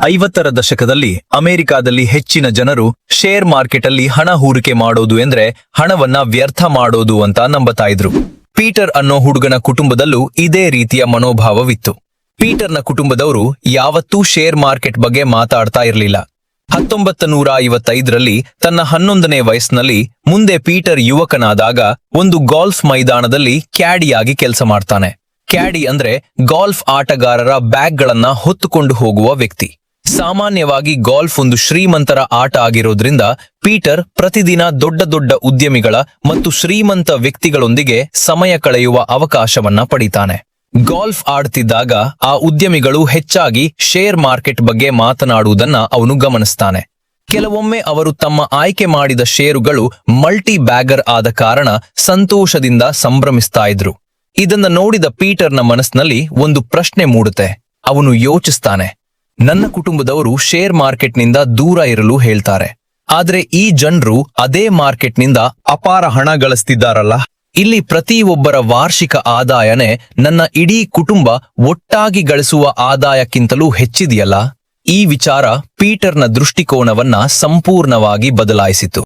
50ರ ದಶಕದಲ್ಲಿ ಅಮೆರಿಕಾದಲ್ಲಿ ಹೆಚ್ಚಿನ ಜನರು ಶೇರ್ ಮಾರ್ಕೆಟ್ ಅಲ್ಲಿ ಹಣ ಹೂಡಿಕೆ ಮಾಡೋದು ಎಂದ್ರೆ ಹಣವನ್ನ ವ್ಯರ್ಥ ಮಾಡೋದು ಅಂತ ನಂಬತಾ ಇದ್ರು. ಪೀಟರ್ ಅನ್ನೋ ಹುಡುಗನ ಕುಟುಂಬದಲ್ಲೂ ಇದೇ ರೀತಿಯ ಮನೋಭಾವವಿತ್ತು. ಪೀಟರ್ನ ಕುಟುಂಬದವರು ಯಾವತ್ತೂ ಶೇರ್ ಮಾರ್ಕೆಟ್ ಬಗ್ಗೆ ಮಾತಾಡ್ತಾ ಇರಲಿಲ್ಲ. 1955ರಲ್ಲಿ ತನ್ನ 11ನೇ ವಯಸ್ಸಿನಲ್ಲಿ ಮುಂದೆ ಪೀಟರ್ ಯುವಕನಾದಾಗ ಒಂದು ಗಾಲ್ಫ್ ಮೈದಾನದಲ್ಲಿ ಕ್ಯಾಡಿಯಾಗಿ ಕೆಲಸ ಮಾಡ್ತಾನೆ. ಕ್ಯಾಡಿ ಅಂದ್ರೆ ಗಾಲ್ಫ್ ಆಟಗಾರರ ಬ್ಯಾಗ್ಗಳನ್ನ ಹೊತ್ತುಕೊಂಡು ಹೋಗುವ ವ್ಯಕ್ತಿ. ಸಾಮಾನ್ಯವಾಗಿ ಗಾಲ್ಫ್ ಒಂದು ಶ್ರೀಮಂತರ ಆಟ ಆಗಿರೋದ್ರಿಂದ ಪೀಟರ್ ಪ್ರತಿದಿನ ದೊಡ್ಡ ದೊಡ್ಡ ಉದ್ಯಮಿಗಳ ಮತ್ತು ಶ್ರೀಮಂತ ವ್ಯಕ್ತಿಗಳೊಂದಿಗೆ ಸಮಯ ಕಳೆಯುವ ಅವಕಾಶವನ್ನ ಪಡಿತಾನೆ. ಗಾಲ್ಫ್ ಆಡ್ತಿದ್ದಾಗ ಆ ಉದ್ಯಮಿಗಳು ಹೆಚ್ಚಾಗಿ ಶೇರ್ ಮಾರ್ಕೆಟ್ ಬಗ್ಗೆ ಮಾತನಾಡುವುದನ್ನ ಅವನು ಗಮನಿಸ್ತಾನೆ. ಕೆಲವೊಮ್ಮೆ ಅವರು ತಮ್ಮ ಆಯ್ಕೆ ಮಾಡಿದ ಷೇರುಗಳು ಮಲ್ಟಿ ಬ್ಯಾಗರ್ ಆದ ಕಾರಣ ಸಂತೋಷದಿಂದ ಸಂಭ್ರಮಿಸ್ತಾ ಇದ್ರು. ಇದನ್ನ ನೋಡಿದ ಪೀಟರ್ನ ಮನಸ್ಸಿನಲ್ಲಿ ಒಂದು ಪ್ರಶ್ನೆ ಮೂಡುತ್ತೆ. ಅವನು ಯೋಚಿಸ್ತಾನೆ, ನನ್ನ ಕುಟುಂಬದವರು ಶೇರ್ ಮಾರ್ಕೆಟ್ನಿಂದ ದೂರ ಇರಲು ಹೇಳ್ತಾರೆ, ಆದ್ರೆ ಈ ಜನರು ಅದೇ ಮಾರ್ಕೆಟ್ನಿಂದ ಅಪಾರ ಹಣ ಗಳಿಸ್ತಿದ್ದಾರಲ್ಲ. ಇಲ್ಲಿ ಪ್ರತಿಯೊಬ್ಬರ ವಾರ್ಷಿಕ ಆದಾಯನೇ ನನ್ನ ಇಡೀ ಕುಟುಂಬ ಒಟ್ಟಾಗಿ ಗಳಿಸುವ ಆದಾಯಕ್ಕಿಂತಲೂ ಹೆಚ್ಚಿದೆಯಲ್ಲ. ಈ ವಿಚಾರ ಪೀಟರ್ನ ದೃಷ್ಟಿಕೋನವನ್ನ ಸಂಪೂರ್ಣವಾಗಿ ಬದಲಾಯಿಸಿತು.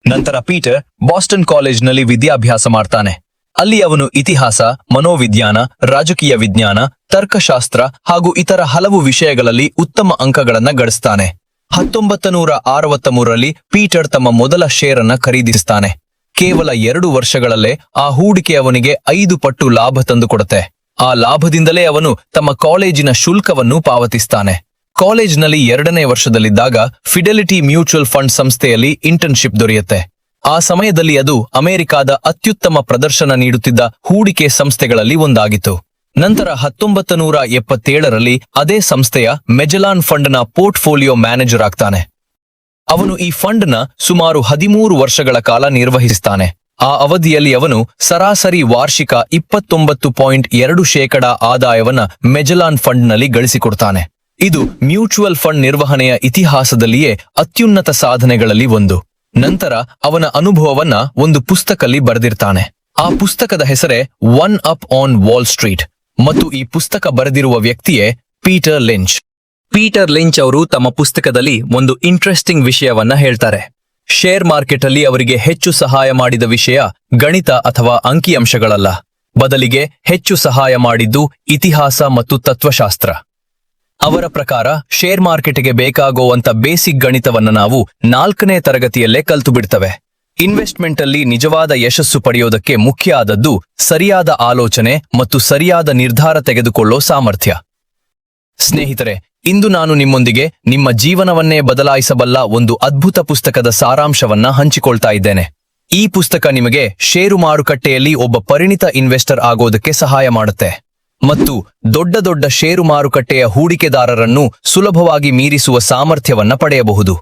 ನಂತರ ಪೀಟರ್ ಬಾಸ್ಟನ್ ಕಾಲೇಜ್ನಲ್ಲಿ ವಿದ್ಯಾಭ್ಯಾಸ ಮಾಡ್ತಾನೆ. ಅಲ್ಲಿ ಅವನು ಇತಿಹಾಸ, ಮನೋವಿಜ್ಞಾನ, ರಾಜಕೀಯ ವಿಜ್ಞಾನ, ತರ್ಕಶಾಸ್ತ್ರ ಹಾಗೂ ಇತರ ಹಲವು ವಿಷಯಗಳಲ್ಲಿ ಉತ್ತಮ ಅಂಕಗಳನ್ನ ಗಳಿಸ್ತಾನೆ. 1963ರಲ್ಲಿ ಪೀಟರ್ ತಮ್ಮ ಮೊದಲ ಶೇರನ್ನ ಖರೀದಿಸ್ತಾನೆ. ಕೇವಲ 2 ವರ್ಷಗಳಲ್ಲೇ ಆ ಹೂಡಿಕೆ ಅವನಿಗೆ 5 ಪಟ್ಟು ಲಾಭ ತಂದುಕೊಡುತ್ತೆ. ಆ ಲಾಭದಿಂದಲೇ ಅವನು ತಮ್ಮ ಕಾಲೇಜಿನ ಶುಲ್ಕವನ್ನು ಪಾವತಿಸ್ತಾನೆ. ಕಾಲೇಜ್ನಲ್ಲಿ 2ನೇ ವರ್ಷದಲ್ಲಿದ್ದಾಗ ಫಿಡೆಲಿಟಿ ಮ್ಯೂಚುವಲ್ ಫಂಡ್ ಸಂಸ್ಥೆಯಲ್ಲಿ ಇಂಟರ್ನ್ಶಿಪ್ ದೊರೆಯುತ್ತೆ. ಆ ಸಮಯದಲ್ಲಿ ಅದು ಅಮೆರಿಕಾದ ಅತ್ಯುತ್ತಮ ಪ್ರದರ್ಶನ ನೀಡುತ್ತಿದ್ದ ಹೂಡಿಕೆ ಸಂಸ್ಥೆಗಳಲ್ಲಿ ಒಂದಾಗಿತ್ತು. ನಂತರ 1977ರಲ್ಲಿ ಅದೇ ಸಂಸ್ಥೆಯ ಮೆಜೆಲಾನ್ ಫಂಡ್ನ ಪೋರ್ಟ್ಫೋಲಿಯೋ ಮ್ಯಾನೇಜರ್ ಆಗ್ತಾನೆ. ಅವನು ಈ ಫಂಡ್ನ ಸುಮಾರು 13 ವರ್ಷಗಳ ಕಾಲ ನಿರ್ವಹಿಸುತ್ತಾನೆ. ಆ ಅವಧಿಯಲ್ಲಿ ಅವನು ಸರಾಸರಿ ವಾರ್ಷಿಕ 29.2% ಆದಾಯವನ್ನ ಮೆಜೆಲಾನ್ ಫಂಡ್ನಲ್ಲಿ ಗಳಿಸಿಕೊಡ್ತಾನೆ. ಇದು ಮ್ಯೂಚುವಲ್ ಫಂಡ್ ನಿರ್ವಹಣೆಯ ಇತಿಹಾಸದಲ್ಲಿಯೇ ಅತ್ಯುನ್ನತ ಸಾಧನೆಗಳಲ್ಲಿ ಒಂದು. ನಂತರ ಅವನ ಅನುಭವವನ್ನ ಒಂದು ಪುಸ್ತಕದಲ್ಲಿ ಬರೆದಿರ್ತಾನೆ. ಆ ಪುಸ್ತಕದ ಹೆಸರೇ one up on wall street ಮತ್ತು ಈ ಪುಸ್ತಕ ಬರೆದಿರುವ ವ್ಯಕ್ತಿಯೇ ಪೀಟರ್ ಲಿಂಚ್. ಪೀಟರ್ ಲಿಂಚ್ ಅವರು ತಮ್ಮ ಪುಸ್ತಕದಲ್ಲಿ ಒಂದು ಇಂಟ್ರೆಸ್ಟಿಂಗ್ ವಿಷಯವನ್ನ ಹೇಳ್ತಾರೆ. ಶೇರ್ ಮಾರ್ಕೆಟ್ ಅಲ್ಲಿ ಅವರಿಗೆ ಹೆಚ್ಚು ಸಹಾಯ ಮಾಡಿದ ವಿಷಯ ಗಣಿತ ಅಥವಾ ಅಂಕಿಅಂಶಗಳಲ್ಲ, ಬದಲಿಗೆ ಹೆಚ್ಚು ಸಹಾಯ ಮಾಡಿದ್ದು ಇತಿಹಾಸ ಮತ್ತು ತತ್ವಶಾಸ್ತ್ರ. ಅವರ ಪ್ರಕಾರ ಶೇರ್ ಮಾರ್ಕೆಟ್ಗೆ ಬೇಕಾಗುವಂತ ಬೇಸಿಕ್ ಗಣಿತವನ್ನ ನಾವು 4ನೇ ತರಗತಿಯಲ್ಲೇ ಕಲ್ತು ಬಿಡ್ತವೆ. ಇನ್ವೆಸ್ಟ್ಮೆಂಟ್ ಅಲ್ಲಿ ನಿಜವಾದ ಯಶಸ್ಸು ಪಡೆಯೋದಕ್ಕೆ ಮುಖ್ಯ ಆದದ್ದು ಸರಿಯಾದ ಆಲೋಚನೆ ಮತ್ತು ಸರಿಯಾದ ನಿರ್ಧಾರ ತೆಗೆದುಕೊಳ್ಳೋ ಸಾಮರ್ಥ್ಯ. ಸ್ನೇಹಿತರೆ, ಇಂದು ನಾನು ನಿಮ್ಮೊಂದಿಗೆ ನಿಮ್ಮ ಜೀವನವನ್ನೇ ಬದಲಾಯಿಸಬಲ್ಲ ಒಂದು ಅದ್ಭುತ ಪುಸ್ತಕದ ಸಾರಾಂಶವನ್ನ ಹಂಚಿಕೊಳ್ತಾ ಇದ್ದೇನೆ. ಈ ಪುಸ್ತಕ ನಿಮಗೆ ಷೇರು ಮಾರುಕಟ್ಟೆಯಲ್ಲಿ ಒಬ್ಬ ಪರಿಣಿತ ಇನ್ವೆಸ್ಟರ್ ಆಗೋದಕ್ಕೆ ಸಹಾಯ ಮಾಡುತ್ತೆ ಮತ್ತು ದೊಡ್ಡ ದೊಡ್ಡ ಷೇರು ಮಾರುಕಟ್ಟೆಯ ಹೂಡಿಕೆದಾರರನ್ನು ಸುಲಭವಾಗಿ ಮೀರಿಸುವ ಸಾಮರ್ಥ್ಯವನ್ನ ಪಡೆಯಬಹುದು.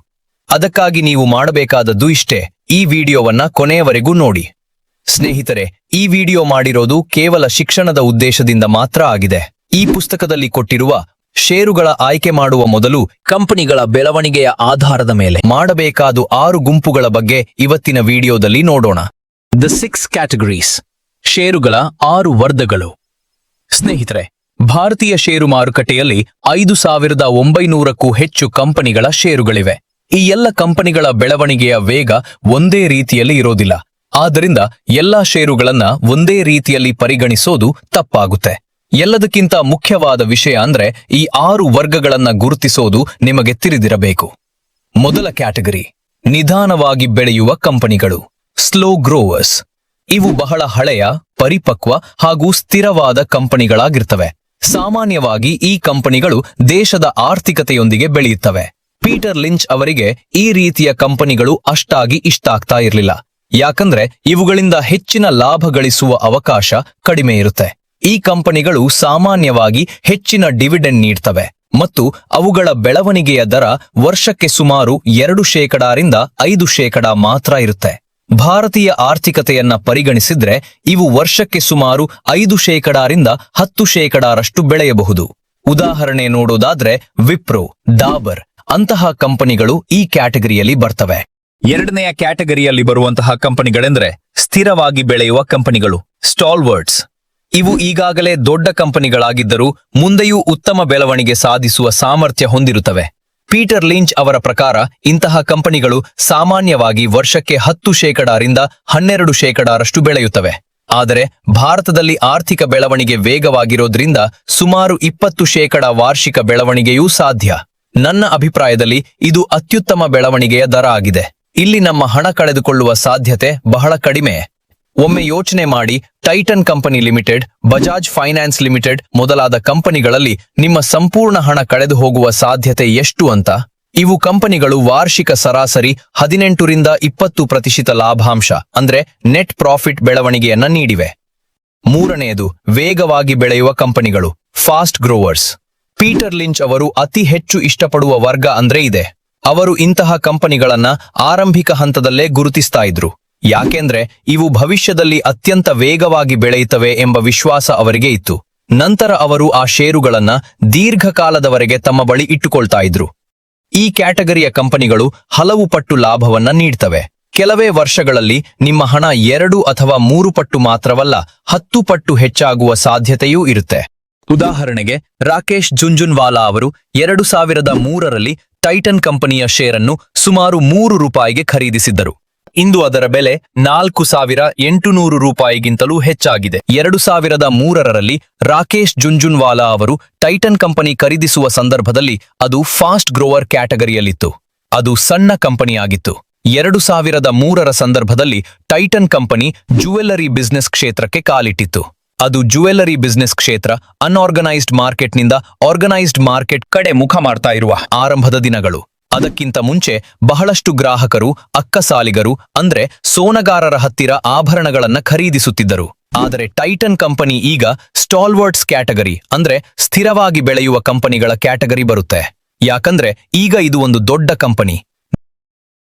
ಅದಕ್ಕಾಗಿ ನೀವು ಮಾಡಬೇಕಾದದ್ದು ಇಷ್ಟೇ, ಈ ವಿಡಿಯೋವನ್ನ ಕೊನೆಯವರೆಗೂ ನೋಡಿ. ಸ್ನೇಹಿತರೆ, ಈ ವಿಡಿಯೋ ಮಾಡಿರೋದು ಕೇವಲ ಶಿಕ್ಷಣದ ಉದ್ದೇಶದಿಂದ ಮಾತ್ರ ಆಗಿದೆ. ಈ ಪುಸ್ತಕದಲ್ಲಿ ಕೊಟ್ಟಿರುವ ಷೇರುಗಳ ಆಯ್ಕೆ ಮಾಡುವ ಮೊದಲು ಕಂಪನಿಗಳ ಬೆಳವಣಿಗೆಯ ಆಧಾರದ ಮೇಲೆ ಮಾಡಬೇಕಾದ 6 ಗುಂಪುಗಳ ಬಗ್ಗೆ ಇವತ್ತಿನ ವಿಡಿಯೋದಲ್ಲಿ ನೋಡೋಣ. ದ 6 ಕ್ಯಾಟಗರೀಸ್, ಷೇರುಗಳ 6 ವರ್ಗಗಳು. ಸ್ನೇಹಿತರೆ, ಭಾರತೀಯ ಷೇರು ಮಾರುಕಟ್ಟೆಯಲ್ಲಿ 5,900ಕ್ಕೂ ಹೆಚ್ಚು ಕಂಪನಿಗಳ ಷೇರುಗಳಿವೆ. ಈ ಎಲ್ಲ ಕಂಪನಿಗಳ ಬೆಳವಣಿಗೆಯ ವೇಗ ಒಂದೇ ರೀತಿಯಲ್ಲಿ ಇರೋದಿಲ್ಲ. ಆದ್ದರಿಂದ ಎಲ್ಲಾ ಷೇರುಗಳನ್ನ ಒಂದೇ ರೀತಿಯಲ್ಲಿ ಪರಿಗಣಿಸೋದು ತಪ್ಪಾಗುತ್ತೆ. ಎಲ್ಲದಕ್ಕಿಂತ ಮುಖ್ಯವಾದ ವಿಷಯ ಅಂದ್ರೆ ಈ 6 ವರ್ಗಗಳನ್ನ ಗುರುತಿಸೋದು ನಿಮಗೆ ತಿಳಿದಿರಬೇಕು. ಮೊದಲ ಕ್ಯಾಟಗರಿ, ನಿಧಾನವಾಗಿ ಬೆಳೆಯುವ ಕಂಪನಿಗಳು, ಸ್ಲೋ ಗ್ರೋವರ್ಸ್. ಇವು ಬಹಳ ಹಳೆಯ, ಪರಿಪಕ್ವ ಹಾಗೂ ಸ್ಥಿರವಾದ ಕಂಪನಿಗಳಾಗಿರ್ತವೆ. ಸಾಮಾನ್ಯವಾಗಿ ಈ ಕಂಪನಿಗಳು ದೇಶದ ಆರ್ಥಿಕತೆಯೊಂದಿಗೆ ಬೆಳೆಯುತ್ತವೆ. ಪೀಟರ್ ಲಿಂಚ್ ಅವರಿಗೆ ಈ ರೀತಿಯ ಕಂಪನಿಗಳು ಅಷ್ಟಾಗಿ ಇಷ್ಟ ಆಗ್ತಾ ಇರಲಿಲ್ಲ, ಯಾಕಂದ್ರೆ ಇವುಗಳಿಂದ ಹೆಚ್ಚಿನ ಲಾಭ ಗಳಿಸುವ ಅವಕಾಶ ಕಡಿಮೆ ಇರುತ್ತೆ. ಈ ಕಂಪನಿಗಳು ಸಾಮಾನ್ಯವಾಗಿ ಹೆಚ್ಚಿನ ಡಿವಿಡೆಂಡ್ ನೀಡ್ತವೆ ಮತ್ತು ಅವುಗಳ ಬೆಳವಣಿಗೆಯ ದರ ವರ್ಷಕ್ಕೆ ಸುಮಾರು 2%ರಿಂದ 5% ಮಾತ್ರ ಇರುತ್ತೆ. ಭಾರತೀಯ ಆರ್ಥಿಕತೆಯನ್ನ ಪರಿಗಣಿಸಿದ್ರೆ ಇವು ವರ್ಷಕ್ಕೆ ಸುಮಾರು 5%ರಿಂದ 10%ರಷ್ಟು ಬೆಳೆಯಬಹುದು. ಉದಾಹರಣೆ ನೋಡೋದಾದ್ರೆ ವಿಪ್ರೋ, ಡಾಬರ್ ಅಂತಹ ಕಂಪನಿಗಳು ಈ ಕ್ಯಾಟಗರಿಯಲ್ಲಿ ಬರ್ತವೆ. ಎರಡನೆಯ ಕ್ಯಾಟಗರಿಯಲ್ಲಿ ಬರುವಂತಹ ಕಂಪನಿಗಳೆಂದ್ರೆ ಸ್ಥಿರವಾಗಿ ಬೆಳೆಯುವ ಕಂಪನಿಗಳು, ಸ್ಟಾಲ್ವರ್ಡ್ಸ್. ಇವು ಈಗಾಗಲೇ ದೊಡ್ಡ ಕಂಪನಿಗಳಾಗಿದ್ದರೂ ಮುಂದೆಯೂ ಉತ್ತಮ ಬೆಳವಣಿಗೆ ಸಾಧಿಸುವ ಸಾಮರ್ಥ್ಯ ಹೊಂದಿರುತ್ತವೆ. ಪೀಟರ್ ಲಿಂಚ್ ಅವರ ಪ್ರಕಾರ ಇಂತಹ ಕಂಪನಿಗಳು ಸಾಮಾನ್ಯವಾಗಿ ವರ್ಷಕ್ಕೆ 10% 12% ಬೆಳೆಯುತ್ತವೆ. ಆದರೆ ಭಾರತದಲ್ಲಿ ಆರ್ಥಿಕ ಬೆಳವಣಿಗೆ ವೇಗವಾಗಿರೋದ್ರಿಂದ ಸುಮಾರು 20% ವಾರ್ಷಿಕ ಬೆಳವಣಿಗೆಯೂ ಸಾಧ್ಯ. ನನ್ನ ಅಭಿಪ್ರಾಯದಲ್ಲಿ ಇದು ಅತ್ಯುತ್ತಮ ಬೆಳವಣಿಗೆಯ ದರ ಆಗಿದೆ. ಇಲ್ಲಿ ನಮ್ಮ ಹಣ ಕಳೆದುಕೊಳ್ಳುವ ಸಾಧ್ಯತೆ ಬಹಳ ಕಡಿಮೆ. ಒಮ್ಮೆ ಯೋಚನೆ ಮಾಡಿ, tighten company limited, Bajaj finance limited ಮೊದಲಾದ ಕಂಪನಿಗಳಲ್ಲಿ ನಿಮ್ಮ ಸಂಪೂರ್ಣ ಹಣ ಕಳೆದು ಹೋಗುವ ಸಾಧ್ಯತೆ ಎಷ್ಟು ಅಂತ. ಇವು ಕಂಪನಿಗಳು ವಾರ್ಷಿಕ ಸರಾಸರಿ 18-20% ಲಾಭಾಂಶ ಅಂದ್ರೆ ನೆಟ್ ಪ್ರಾಫಿಟ್ ಬೆಳವಣಿಗೆಯನ್ನ ನೀಡಿವೆ. ಮೂರನೆಯದು, ವೇಗವಾಗಿ ಬೆಳೆಯುವ ಕಂಪನಿಗಳು, ಫಾಸ್ಟ್ ಗ್ರೋವರ್ಸ್. ಪೀಟರ್ ಲಿಂಚ್ ಅವರು ಅತಿ ಹೆಚ್ಚು ಇಷ್ಟಪಡುವ ವರ್ಗ ಅಂದ್ರೆ ಇದೆ. ಅವರು ಇಂತಹ ಕಂಪನಿಗಳನ್ನ ಆರಂಭಿಕ ಹಂತದಲ್ಲೇ ಗುರುತಿಸ್ತಾ ಇದ್ರು. ಯಾಕೆಂದ್ರೆ ಇವು ಭವಿಷ್ಯದಲ್ಲಿ ಅತ್ಯಂತ ವೇಗವಾಗಿ ಬೆಳೆಯುತ್ತವೆ ಎಂಬ ವಿಶ್ವಾಸ ಅವರಿಗೆ ಇತ್ತು. ನಂತರ ಅವರು ಆ ಷೇರುಗಳನ್ನ ದೀರ್ಘಕಾಲದವರೆಗೆ ತಮ್ಮ ಬಳಿ ಇಟ್ಟುಕೊಳ್ತಾ ಇದ್ರು. ಈ ಕ್ಯಾಟಗರಿಯ ಕಂಪನಿಗಳು ಹಲವು ಪಟ್ಟು ಲಾಭವನ್ನ ನೀಡ್ತವೆ. ಕೆಲವೇ ವರ್ಷಗಳಲ್ಲಿ ನಿಮ್ಮ ಹಣ 2 ಅಥವಾ 3 ಪಟ್ಟು ಮಾತ್ರವಲ್ಲ, 10 ಪಟ್ಟು ಹೆಚ್ಚಾಗುವ ಸಾಧ್ಯತೆಯೂ ಇರುತ್ತೆ. ಉದಾಹರಣೆಗೆ, ರಾಕೇಶ್ ಜುಂಜುನ್ವಾಲಾ ಅವರು 2003ರಲ್ಲಿ ಟೈಟನ್ ಕಂಪನಿಯ ಷೇರನ್ನು ಸುಮಾರು ₹3 ಖರೀದಿಸಿದ್ದರು. ಇಂದು ಅದರ ಬೆಲೆ ₹4,800ಗಿಂತಲೂ ಹೆಚ್ಚಾಗಿದೆ. 2003ರಲ್ಲಿ ರಾಕೇಶ್ ಜುಂಜುನ್ವಾಲಾ ಅವರು ಟೈಟನ್ ಕಂಪನಿ ಖರೀದಿಸುವ ಸಂದರ್ಭದಲ್ಲಿ ಅದು ಫಾಸ್ಟ್ ಗ್ರೋವರ್ ಕ್ಯಾಟಗರಿಯಲ್ಲಿತ್ತು. ಅದು ಸಣ್ಣ ಕಂಪನಿಯಾಗಿತ್ತು. 2003ರ ಸಂದರ್ಭದಲ್ಲಿ ಟೈಟನ್ ಕಂಪನಿ ಜ್ಯುವೆಲ್ಲರಿ ಬಿಸಿನೆಸ್ ಕ್ಷೇತ್ರಕ್ಕೆ ಕಾಲಿಟ್ಟಿತ್ತು. ಅದು ಜ್ಯುವೆಲ್ಲರಿ ಬಿಸಿನೆಸ್ ಕ್ಷೇತ್ರ ಅನ್ಆರ್ಗನೈಸ್ಡ್ ಮಾರ್ಕೆಟ್ನಿಂದ ಆರ್ಗನೈಸ್ಡ್ ಮಾರ್ಕೆಟ್ ಕಡೆ ಮುಖ ಮಾಡ್ತಾ ಇರುವ ಆರಂಭದ ದಿನಗಳು. ಅದಕ್ಕಿಂತ ಮುಂಚೆ ಬಹಳಷ್ಟು ಗ್ರಾಹಕರು ಅಕ್ಕಸಾಲಿಗರು ಅಂದ್ರೆ ಸೋನಗಾರರ ಹತ್ತಿರ ಆಭರಣಗಳನ್ನ ಖರೀದಿಸುತ್ತಿದ್ದರು. ಆದರೆ ಟೈಟನ್ ಕಂಪನಿ ಈಗ ಸ್ಟಾಲ್ವರ್ಟ್ಸ್ ಕ್ಯಾಟಗರಿ ಅಂದ್ರೆ ಸ್ಥಿರವಾಗಿ ಬೆಳೆಯುವ ಕಂಪನಿಗಳ ಕ್ಯಾಟಗರಿ ಬರುತ್ತೆ. ಯಾಕಂದ್ರೆ ಈಗ ಇದು ಒಂದು ದೊಡ್ಡ ಕಂಪನಿ.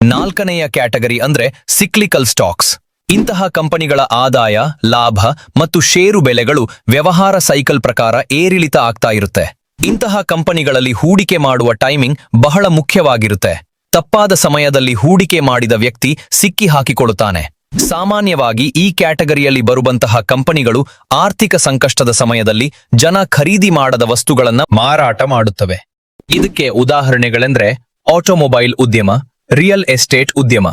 4ನೆಯ ಕ್ಯಾಟಗರಿ ಅಂದ್ರೆ ಸಿಕ್ಲಿಕಲ್ ಸ್ಟಾಕ್ಸ್. ಇಂತಹ ಕಂಪನಿಗಳ ಆದಾಯ, ಲಾಭ ಮತ್ತು ಷೇರು ಬೆಲೆಗಳು ವ್ಯವಹಾರ ಸೈಕಲ್ ಪ್ರಕಾರ ಏರಿಳಿತ ಆಗ್ತಾ ಇರುತ್ತೆ. ಇಂತಹ ಕಂಪನಿಗಳಲ್ಲಿ ಹೂಡಿಕೆ ಮಾಡುವ ಟೈಮಿಂಗ್ ಬಹಳ ಮುಖ್ಯವಾಗಿರುತ್ತೆ. ತಪ್ಪಾದ ಸಮಯದಲ್ಲಿ ಹೂಡಿಕೆ ಮಾಡಿದ ವ್ಯಕ್ತಿ ಸಿಕ್ಕಿ ಹಾಕಿಕೊಳ್ಳುತ್ತಾನೆ. ಸಾಮಾನ್ಯವಾಗಿ ಈ ಕ್ಯಾಟಗರಿಯಲ್ಲಿ ಬರುವಂತಹ ಕಂಪನಿಗಳು ಆರ್ಥಿಕ ಸಂಕಷ್ಟದ ಸಮಯದಲ್ಲಿ ಜನ ಖರೀದಿ ಮಾಡದ ವಸ್ತುಗಳನ್ನ ಮಾರಾಟ ಮಾಡುತ್ತವೆ. ಇದಕ್ಕೆ ಉದಾಹರಣೆಗಳೆಂದ್ರೆ ಆಟೋಮೊಬೈಲ್ ಉದ್ಯಮ, ರಿಯಲ್ ಎಸ್ಟೇಟ್ ಉದ್ಯಮ.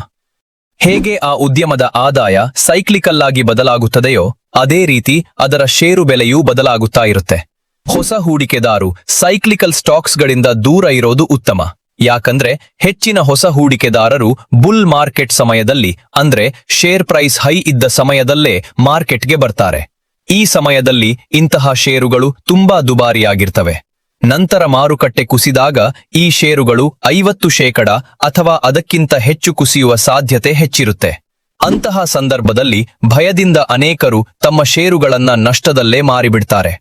ಹೇಗೆ ಆ ಉದ್ಯಮದ ಆದಾಯ ಸೈಕ್ಲಿಕಲ್ ಆಗಿ ಬದಲಾಗುತ್ತದೆಯೋ ಅದೇ ರೀತಿ ಅದರ ಷೇರು ಬೆಲೆಯೂ ಬದಲಾಗುತ್ತಾ ಇರುತ್ತೆ. ಹೊಸ ಹೂಡಿಕೆದಾರು ಸೈಕ್ಲಿಕಲ್ ಸ್ಟಾಕ್ಸ್ಗಳಿಂದ ದೂರ ಇರೋದು ಉತ್ತಮ. ಯಾಕಂದ್ರೆ ಹೆಚ್ಚಿನ ಹೊಸ ಹೂಡಿಕೆದಾರರು ಬುಲ್ ಮಾರ್ಕೆಟ್ ಸಮಯದಲ್ಲಿ ಅಂದ್ರೆ ಶೇರ್ ಪ್ರೈಸ್ ಹೈ ಇದ್ದ ಸಮಯದಲ್ಲೇ ಮಾರ್ಕೆಟ್ಗೆ ಬರ್ತಾರೆ. ಈ ಸಮಯದಲ್ಲಿ ಇಂತಹ ಷೇರುಗಳು ತುಂಬಾ ದುಬಾರಿಯಾಗಿರ್ತವೆ. ನಂತರ ಮಾರುಕಟ್ಟೆ ಕುಸಿದಾಗ ಈ ಷೇರುಗಳು 50% ಅಥವಾ ಅದಕ್ಕಿಂತ ಹೆಚ್ಚು ಕುಸಿಯುವ ಸಾಧ್ಯತೆ ಹೆಚ್ಚಿರುತ್ತೆ. ಅಂತಹ ಸಂದರ್ಭದಲ್ಲಿ ಭಯದಿಂದ ಅನೇಕರು ತಮ್ಮ ಷೇರುಗಳನ್ನ ನಷ್ಟದಲ್ಲೇ ಮಾರಿಬಿಡ್ತಾರೆ.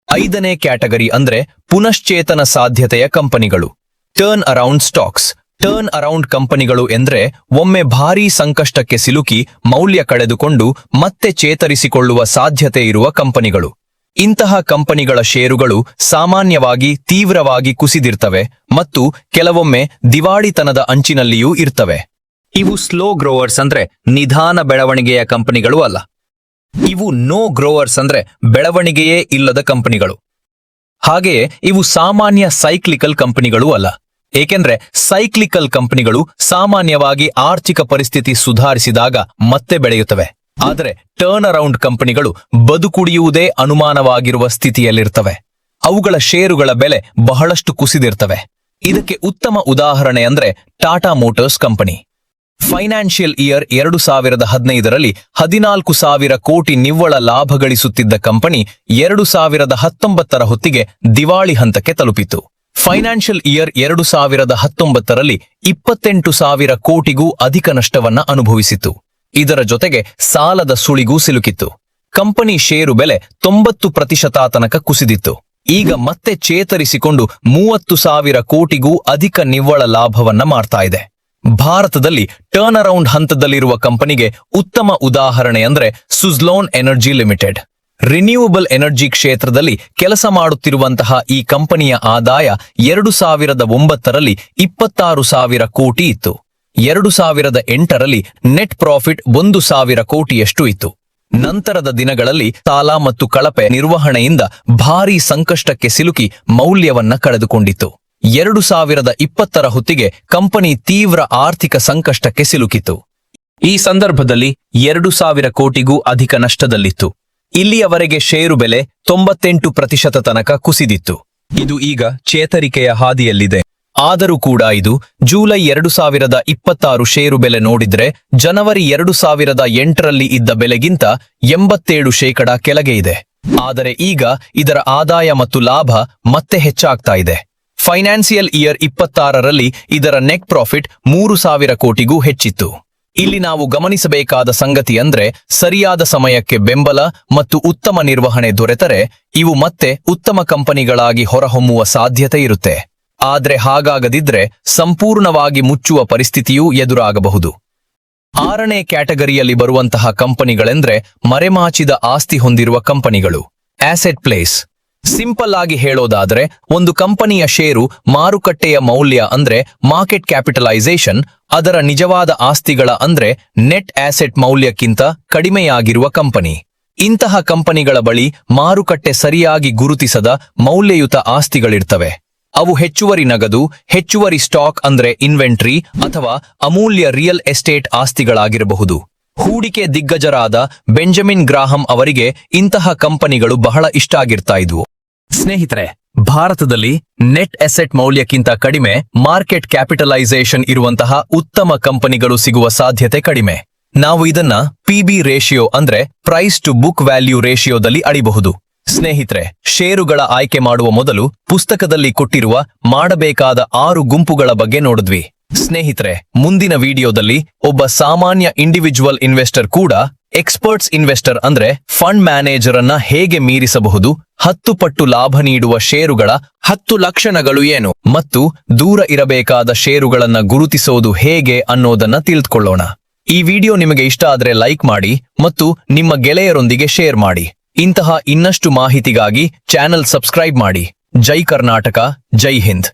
5ನೇ ಕ್ಯಾಟಗರಿ ಅಂದ್ರೆ ಪುನಶ್ಚೇತನ ಸಾಧ್ಯತೆಯ ಕಂಪನಿಗಳು, turn around stocks. Turn around ಕಂಪನಿಗಳು ಎಂದ್ರೆ ಒಮ್ಮೆ ಭಾರೀ ಸಂಕಷ್ಟಕ್ಕೆ ಸಿಲುಕಿ ಮೌಲ್ಯ ಕಳೆದುಕೊಂಡು ಮತ್ತೆ ಚೇತರಿಸಿಕೊಳ್ಳುವ ಸಾಧ್ಯತೆ ಇರುವ ಕಂಪನಿಗಳು. ಇಂತಹ ಕಂಪನಿಗಳ ಷೇರುಗಳು ಸಾಮಾನ್ಯವಾಗಿ ತೀವ್ರವಾಗಿ ಕುಸಿದಿರ್ತವೆ ಮತ್ತು ಕೆಲವೊಮ್ಮೆ ದಿವಾಳಿತನದ ಅಂಚಿನಲ್ಲಿಯೂ ಇರ್ತವೆ. ಇವು ಸ್ಲೋ ಗ್ರೋವರ್ಸ್ ಅಂದ್ರೆ ನಿಧಾನ ಬೆಳವಣಿಗೆಯ ಕಂಪನಿಗಳು ಅಲ್ಲ. ಇವು ನೋ ಗ್ರೋವರ್ಸ್ ಅಂದ್ರೆ ಬೆಳವಣಿಗೆಯೇ ಇಲ್ಲದ ಕಂಪನಿಗಳು. ಹಾಗೆಯೇ ಇವು ಸಾಮಾನ್ಯ ಸೈಕ್ಲಿಕಲ್ ಕಂಪನಿಗಳೂ ಅಲ್ಲ. ಏಕೆಂದ್ರೆ ಸೈಕ್ಲಿಕಲ್ ಕಂಪನಿಗಳು ಸಾಮಾನ್ಯವಾಗಿ ಆರ್ಥಿಕ ಪರಿಸ್ಥಿತಿ ಸುಧಾರಿಸಿದಾಗ ಮತ್ತೆ ಬೆಳೆಯುತ್ತವೆ. ಆದರೆ ಟರ್ನ್ ಅರೌಂಡ್ ಕಂಪನಿಗಳು ಬದುಕುಳಿಯುವುದೇ ಅನುಮಾನವಾಗಿರುವ ಸ್ಥಿತಿಯಲ್ಲಿರ್ತವೆ. ಅವುಗಳ ಷೇರುಗಳ ಬೆಲೆ ಬಹಳಷ್ಟು ಕುಸಿದಿರ್ತವೆ. ಇದಕ್ಕೆ ಉತ್ತಮ ಉದಾಹರಣೆ ಅಂದ್ರೆ Tata Motors company. Financial year 2015ರಲ್ಲಿ 14,000 ಕೋಟಿ ನಿವ್ವಳ ಲಾಭ ಗಳಿಸುತ್ತಿದ್ದ ಕಂಪನಿ 2019ರ ಹೊತ್ತಿಗೆ ದಿವಾಳಿ ಹಂತಕ್ಕೆ ತಲುಪಿತು. ಫೈನಾನ್ಷಿಯಲ್ ಇಯರ್ 2019ರಲ್ಲಿ 28,000 ಕೋಟಿಗೂ ಅಧಿಕ ನಷ್ಟವನ್ನ ಅನುಭವಿಸಿತು. ಇದರ ಜೊತೆಗೆ ಸಾಲದ ಸುಳಿಗೂ ಸಿಲುಕಿತ್ತು. ಕಂಪನಿ ಷೇರು ಬೆಲೆ 90% ತನಕ ಕುಸಿದಿತ್ತು. ಈಗ ಮತ್ತೆ ಚೇತರಿಸಿಕೊಂಡು 30,000 ಕೋಟಿಗೂ ಅಧಿಕ ನಿವ್ವಳ ಲಾಭವನ್ನ ಮಾಡ್ತಾ ಇದೆ. ಭಾರತದಲ್ಲಿ ಟರ್ನ್ ಅರೌಂಡ್ ಹಂತದಲ್ಲಿರುವ ಕಂಪನಿಗೆ ಉತ್ತಮ ಉದಾಹರಣೆ ಅಂದ್ರೆ Suzlon energy limited. Renewable energy ಕ್ಷೇತ್ರದಲ್ಲಿ ಕೆಲಸ ಮಾಡುತ್ತಿರುವಂತಹ ಈ ಕಂಪನಿಯ ಆದಾಯ 2009ರಲ್ಲಿ 26,000 ಕೋಟಿ ಇತ್ತು. 2008ರಲ್ಲಿ ನೆಟ್ ಪ್ರಾಫಿಟ್ 1,000 ಕೋಟಿಯಷ್ಟು ಇತ್ತು. ನಂತರದ ದಿನಗಳಲ್ಲಿ ಸಾಲ ಮತ್ತು ಕಳಪೆ ನಿರ್ವಹಣೆಯಿಂದ ಭಾರೀ ಸಂಕಷ್ಟಕ್ಕೆ ಸಿಲುಕಿ ಮೌಲ್ಯವನ್ನ ಕಳೆದುಕೊಂಡಿತ್ತು. 2020 ಹೊತ್ತಿಗೆ ಕಂಪನಿ ತೀವ್ರ ಆರ್ಥಿಕ ಸಂಕಷ್ಟಕ್ಕೆ ಸಿಲುಕಿತು. ಈ ಸಂದರ್ಭದಲ್ಲಿ 2,000 ಕೋಟಿಗೂ ಅಧಿಕ ನಷ್ಟದಲ್ಲಿತ್ತು. ಇಲ್ಲಿಯವರೆಗೆ ಷೇರು ಬೆಲೆ 98% ತನಕ ಕುಸಿದಿತ್ತು. ಇದು ಈಗ ಚೇತರಿಕೆಯ ಹಾದಿಯಲ್ಲಿದೆ. ಆದರೂ ಕೂಡ ಇದು ಜುಲೈ 2026 ಷೇರು ಬೆಲೆ ನೋಡಿದ್ರೆ ಜನವರಿ 2008ರಲ್ಲಿ ಇದ್ದ ಬೆಲೆಗಿಂತ 87% ಕೆಳಗೆ ಇದೆ. ಆದರೆ ಈಗ ಇದರ ಆದಾಯ ಮತ್ತು ಲಾಭ ಮತ್ತೆ ಹೆಚ್ಚಾಗ್ತಾ ಇದೆ. ಫೈನಾನ್ಸಿಯಲ್ ಇಯರ್ 26ರಲ್ಲಿ ಇದರ ನೆಟ್ ಪ್ರಾಫಿಟ್ 3,000 ಕೋಟಿಗೂ ಹೆಚ್ಚಿತ್ತು. ಇಲ್ಲಿ ನಾವು ಗಮನಿಸಬೇಕಾದ ಸಂಗತಿ ಅಂದ್ರೆ ಸರಿಯಾದ ಸಮಯಕ್ಕೆ ಬೆಂಬಲ ಮತ್ತು ಉತ್ತಮ ನಿರ್ವಹಣೆ ದೊರೆತರೆ ಇವು ಮತ್ತೆ ಉತ್ತಮ ಕಂಪನಿಗಳಾಗಿ ಹೊರಹೊಮ್ಮುವ ಸಾಧ್ಯತೆ ಇರುತ್ತೆ. ಆದ್ರೆ ಹಾಗಾಗದಿದ್ರೆ ಸಂಪೂರ್ಣವಾಗಿ ಮುಚ್ಚುವ ಪರಿಸ್ಥಿತಿಯೂ ಎದುರಾಗಬಹುದು. 6ನೇ ಕ್ಯಾಟಗರಿಯಲ್ಲಿ ಬರುವಂತಹ ಕಂಪನಿಗಳೆಂದ್ರೆ ಮರೆಮಾಚಿದ ಆಸ್ತಿ ಹೊಂದಿರುವ ಕಂಪನಿಗಳು, ಆಸೆಟ್ ಪ್ಲೇಸ್. ಸಿಂಪಲ್ ಆಗಿ ಹೇಳೋದಾದ್ರೆ ಒಂದು ಕಂಪನಿಯ ಷೇರು ಮಾರುಕಟ್ಟೆಯ ಮೌಲ್ಯ ಅಂದ್ರೆ ಮಾರ್ಕೆಟ್ ಕ್ಯಾಪಿಟಲೈಸೇಷನ್ ಅದರ ನಿಜವಾದ ಆಸ್ತಿಗಳ ಅಂದ್ರೆ ನೆಟ್ ಆಸೆಟ್ ಮೌಲ್ಯಕ್ಕಿಂತ ಕಡಿಮೆಯಾಗಿರುವ ಕಂಪನಿ. ಇಂತಹ ಕಂಪನಿಗಳ ಬಳಿ ಮಾರುಕಟ್ಟೆ ಸರಿಯಾಗಿ ಗುರುತಿಸದ ಮೌಲ್ಯಯುತ ಆಸ್ತಿಗಳಿರ್ತವೆ. ಅವು ಹೆಚ್ಚುವರಿ ನಗದು, ಹೆಚ್ಚುವರಿ ಸ್ಟಾಕ್ ಅಂದ್ರೆ ಇನ್ವೆಂಟ್ರಿ ಅಥವಾ ಅಮೂಲ್ಯ ರಿಯಲ್ ಎಸ್ಟೇಟ್ ಆಸ್ತಿಗಳಾಗಿರಬಹುದು. ಹೂಡಿಕೆ ದಿಗ್ಗಜರಾದ ಬೆಂಜಮಿನ್ ಗ್ರಾಹಂ ಅವರಿಗೆ ಇಂತಹ ಕಂಪನಿಗಳು ಬಹಳ ಇಷ್ಟ ಆಗಿರ್ತಾ ಇದ್ವು. ಸ್ನೇಹಿತರೆ, ಭಾರತದಲ್ಲಿ ನೆಟ್ ಅಸೆಟ್ ಮೌಲ್ಯಕ್ಕಿಂತ ಕಡಿಮೆ ಮಾರ್ಕೆಟ್ ಕ್ಯಾಪಿಟಲೈಸೇಷನ್ ಇರುವಂತಹ ಉತ್ತಮ ಕಂಪನಿಗಳು ಸಿಗುವ ಸಾಧ್ಯತೆ ಕಡಿಮೆ. ನಾವು ಇದನ್ನ ಪಿಬಿ ರೇಷಿಯೋ ಅಂದ್ರೆ ಪ್ರೈಸ್ ಟು ಬುಕ್ ವ್ಯಾಲ್ಯೂ ರೇಷಿಯೋದಲ್ಲಿ ಅಳಿಬಹುದು. ಸ್ನೇಹಿತರೆ, ಷೇರುಗಳ ಆಯ್ಕೆ ಮಾಡುವ ಮೊದಲು ಪುಸ್ತಕದಲ್ಲಿ ಕೊಟ್ಟಿರುವ ಮಾಡಬೇಕಾದ 6 ಗುಂಪುಗಳ ಬಗ್ಗೆ ನೋಡಿದ್ವಿ. ಸ್ನೇಹಿತರೆ, ಮುಂದಿನ ವಿಡಿಯೋದಲ್ಲಿ ಒಬ್ಬ ಸಾಮಾನ್ಯ ಇಂಡಿವಿಜುವಲ್ ಇನ್ವೆಸ್ಟರ್ ಕೂಡ ಎಕ್ಸ್ಪರ್ಟ್ಸ್ ಇನ್ವೆಸ್ಟರ್ ಅಂದ್ರೆ ಫಂಡ್ ಮ್ಯಾನೇಜರ್ ಅನ್ನ ಹೇಗೆ ಮೀರಿಸಬಹುದು, 10 ಪಟ್ಟು ಲಾಭ ನೀಡುವ ಷೇರುಗಳ 10 ಲಕ್ಷಣಗಳು ಏನು ಮತ್ತು ದೂರ ಇರಬೇಕಾದ ಷೇರುಗಳನ್ನ ಗುರುತಿಸೋದು ಹೇಗೆ ಅನ್ನೋದನ್ನ ತಿಳಿದುಕೊಳ್ಳೋಣ. ಈ ವಿಡಿಯೋ ನಿಮಗೆ ಇಷ್ಟ ಆದ್ರೆ ಲೈಕ್ ಮಾಡಿ ಮತ್ತು ನಿಮ್ಮ ಗೆಳೆಯರೊಂದಿಗೆ ಶೇರ್ ಮಾಡಿ. ಇಂತಹ ಇನ್ನಷ್ಟು ಮಾಹಿತಿಗಾಗಿ ಚಾನೆಲ್ ಸಬ್ಸ್ಕ್ರೈಬ್ ಮಾಡಿ. ಜೈ ಕರ್ನಾಟಕ, ಜೈ ಹಿಂದ್.